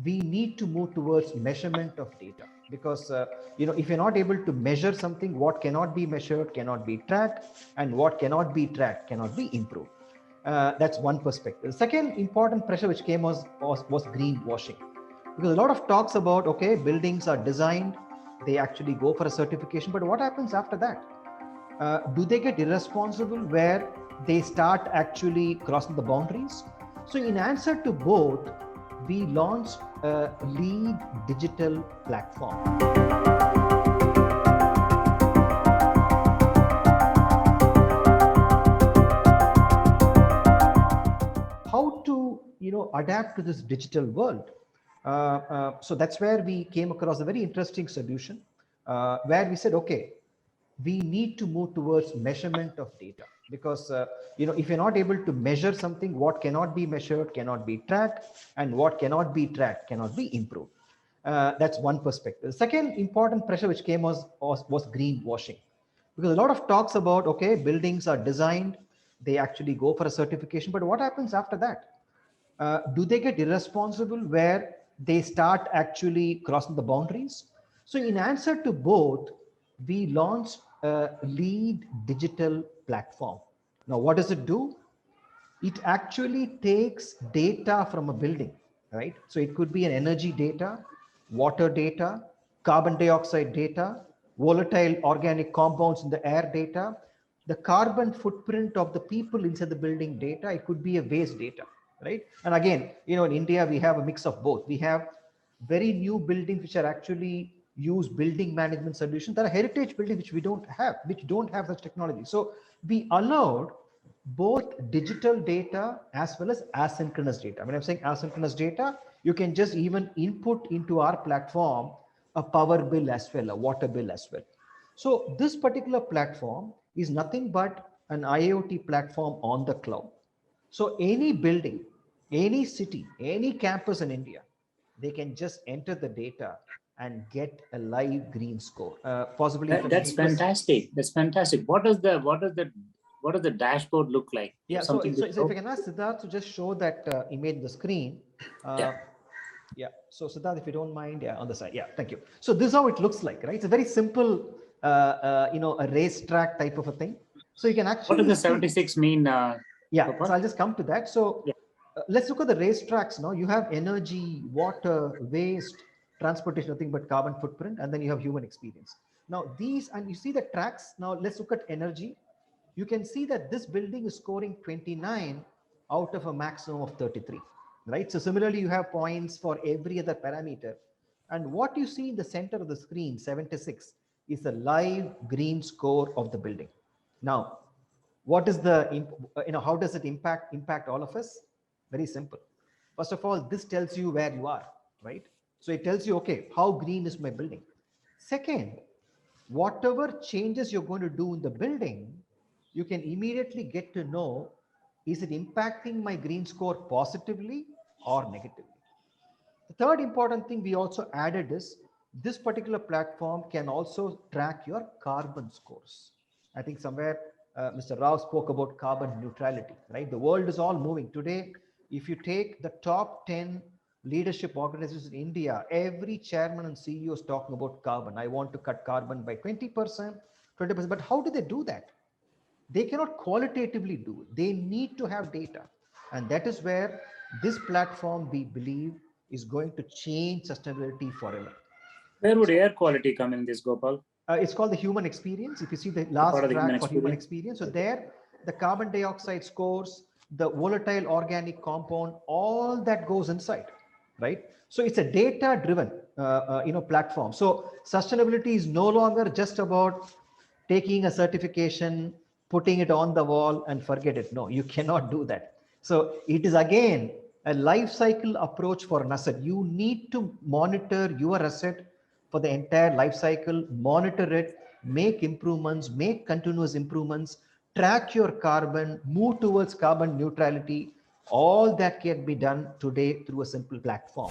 we need to move towards measurement of data because if you're not able to measure something, what cannot be measured cannot be tracked, and what cannot be tracked cannot be improved. That's one perspective. The second important pressure which came was greenwashing, because a lot of talks about, okay, buildings are designed, they actually go for a certification, but what happens after that? Do they get irresponsible where they start actually crossing the boundaries? So in answer to both, we launched a lead digital platform. How to adapt to this digital world? So that's where we came across a very interesting solution, where we said, okay, we need to move towards measurement of data because if you're not able to measure something, what cannot be measured cannot be tracked, and what cannot be tracked cannot be improved. That's one perspective. The second important pressure which came was greenwashing, because a lot of talks about, okay, buildings are designed, they actually go for a certification, but what happens after that? Do they get irresponsible where they start actually crossing the boundaries? So in answer to both, we launched a lead digital platform. Now, what does it do? It actually takes data from a building, right? So it could be an energy data, water data, carbon dioxide data, volatile organic compounds in the air data, the carbon footprint of the people inside the building data. It could be a waste data, right? And again, in India, we have a mix of both. We have very new buildings which are actually use building management solutions. There are heritage buildings which don't have such technology. So we allowed both digital data as well as asynchronous data. When I'm saying asynchronous data, you can just even input into our platform a power bill as well, a water bill as well. So this particular platform is nothing but an IoT platform on the cloud. So any building, any city, any campus in India, they can just enter the data and get a live green score. Possibly, That's fantastic. That's fantastic. What does the dashboard look like? Yeah. So if I can ask Siddharth to just show that image on the screen. Yeah. So Siddharth, if you don't mind, on the side. Yeah. Thank you. So this is how it looks like, right? It's a very simple, a racetrack type of a thing. So you can actually. What does the 76 mean? Yeah. So I'll just come to that. So let's look at the racetracks now. You have energy, water, waste, transportation, nothing but carbon footprint, and then you have human experience. Now these, and you see the tracks. Now let's look at energy. You can see that this building is scoring 29 out of a maximum of 33, right? So similarly, you have points for every other parameter. And what you see in the center of the screen, 76, is the live green score of the building. Now, what is the, how does it impact all of us? Very simple. First of all, this tells you where you are, right? So it tells you, okay, how green is my building? Second, whatever changes you're going to do in the building, you can immediately get to know, is it impacting my green score positively or negatively? The third important thing we also added is this particular platform can also track your carbon scores. I think somewhere Mr. Rao spoke about carbon neutrality, right? The world is all moving. Today, if you take the top 10 leadership organizations in India, every chairman and CEO is talking about carbon. I want to cut carbon by 20%, 20%. But how do they do that? They cannot qualitatively do it. They need to have data. And that is where this platform, we believe, is going to change sustainability forever. Where would air quality come in this, Gopal? It's called the human experience. If you see the last track for human experience, so there, the carbon dioxide scores, the volatile organic compound, all that goes inside, right? So it's a data-driven, platform. So sustainability is no longer just about taking a certification, putting it on the wall and forget it. No, you cannot do that. So it is again a life cycle approach for an asset. You need to monitor your asset for the entire life cycle, monitor it, make improvements, make continuous improvements, track your carbon, move towards carbon neutrality. All that can be done today through a simple platform.